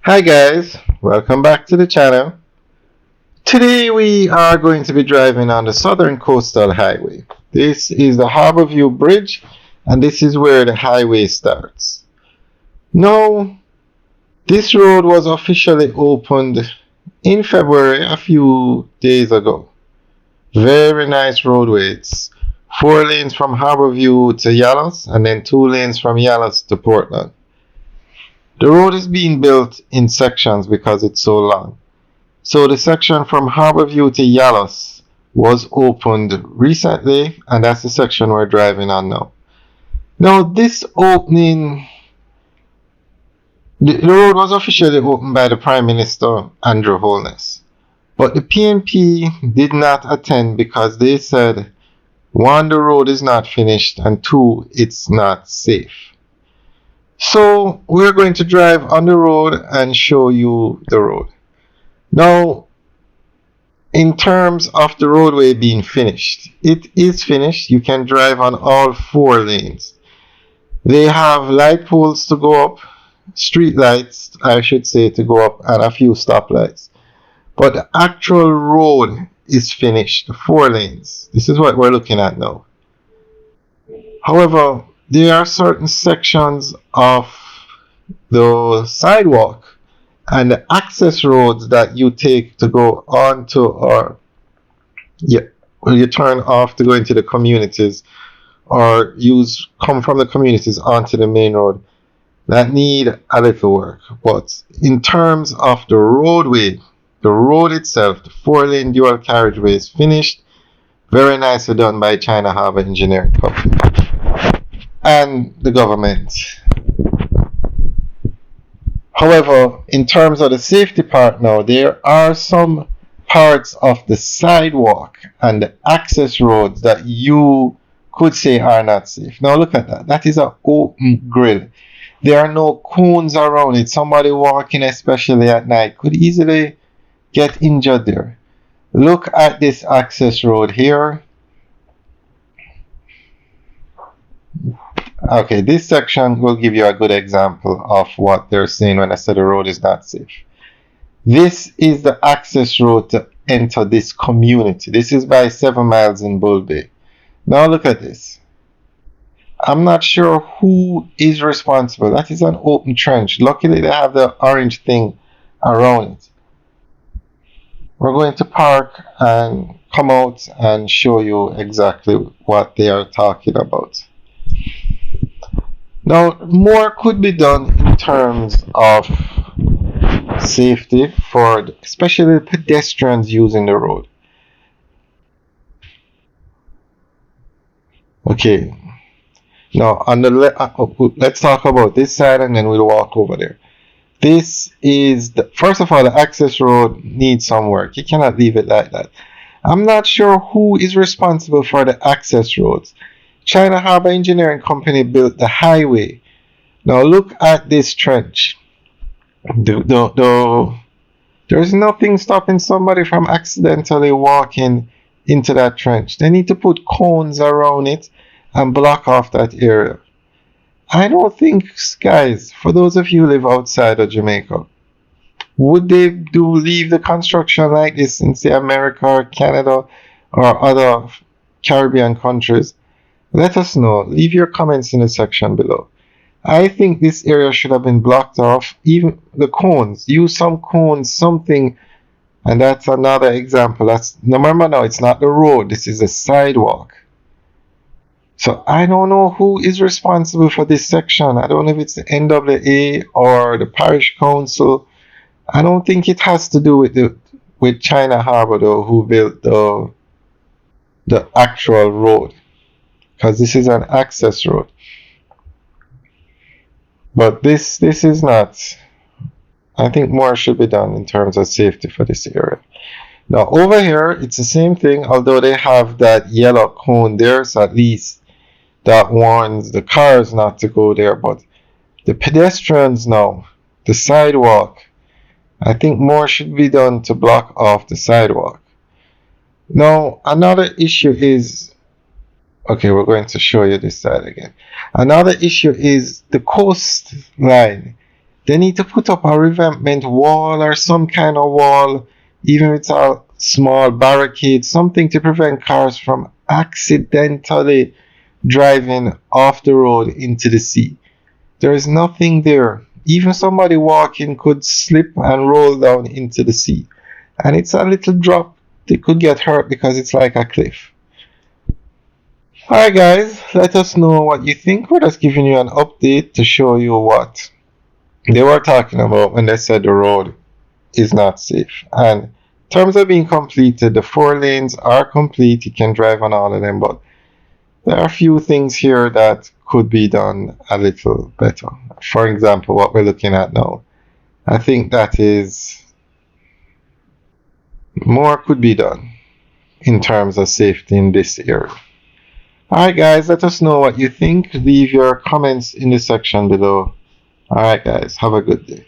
Hi guys, welcome back to the channel. Today we are going to be driving on the Southern Coastal Highway. This is the Harborview Bridge and this is where the highway starts. Now, this road was officially opened in February a few days ago. Very nice roadway. It's 4 lanes from Harborview to Yalos and then 2 lanes from Yalos to Portland. The road is being built in sections because it's so long. So the section from Harborview to Yalos was opened recently, and that's the section we're driving on now. Now this opening, the road was officially opened by the Prime Minister Andrew Holness. But the PNP did not attend because they said, one, the road is not finished, and two, it's not safe. So we're going to drive on the road and show you the road. Now, in terms of the roadway being finished, it is finished. You can drive on all 4 lanes. They have light poles to go up, street lights, I should say, to go up, and a few stoplights. But the actual road is finished, the 4 lanes. This is what we're looking at now. However, there are certain sections of the sidewalk and the access roads that you take to go onto or you turn off to go into the communities or come from the communities onto the main road that need a little work. But in terms of the roadway, the road itself, the 4 lane dual carriageway is finished. Very nicely done by China Harbour Engineering Company and the government. However, in terms of the safety part now, there are some parts of the sidewalk and the access roads that you could say are not safe. Now look at that. That is an open grill. There are no cones around it. Somebody walking, especially at night, could easily get injured there. Look at this access road here. Okay, this section will give you a good example of what they're saying when I said the road is not safe. This is the access road to enter this community. This is by 7 Miles in Bull Bay. Now look at this. I'm not sure who is responsible. That is an open trench. Luckily, they have the orange thing around it. We're going to park and come out and show you exactly what they are talking about. Now, more could be done in terms of safety for especially pedestrians using the road. Okay, now on the let's talk about this side and then we'll walk over there. This is first of all, the access road needs some work. You cannot leave it like that. I'm not sure who is responsible for the access roads. China Harbour Engineering Company built the highway. Now look at this trench. There's nothing stopping somebody from accidentally walking into that trench. They need to put cones around it and block off that area. I don't think, guys, for those of you who live outside of Jamaica, would they leave the construction like this in, say, America or Canada or other Caribbean countries? Let us know. Leave your comments in the section below. I think this area should have been blocked off. Even the cones. Use some cones, something. And that's another example. Remember now, it's not the road. This is a sidewalk. So I don't know who is responsible for this section. I don't know if it's the NWA or the parish council. I don't think it has to do with China Harbour though, who built the actual road, because this is an access road. But this is not. I think more should be done in terms of safety for this area. Now over here, it's the same thing, although they have that yellow cone there, so at least that warns the cars not to go there. But the pedestrians now, the sidewalk, I think more should be done to block off the sidewalk. Now, another issue is, okay, we're going to show you this side again. Another issue is the coastline. They need to put up a revampment wall or some kind of wall, even if it's a small barricade, something to prevent cars from accidentally driving off the road into the sea. There is nothing there. Even somebody walking could slip and roll down into the sea. And it's a little drop. They could get hurt because it's like a cliff. Alright, guys, let us know what you think. We're just giving you an update to show you what they were talking about when they said the road is not safe. And in terms of being completed, the 4 lanes are complete. You can drive on all of them, but there are a few things here that could be done a little better. For example, what we're looking at now. I think that is more could be done in terms of safety in this area. Alright, guys, let us know what you think. Leave your comments in the section below. Alright, guys, have a good day.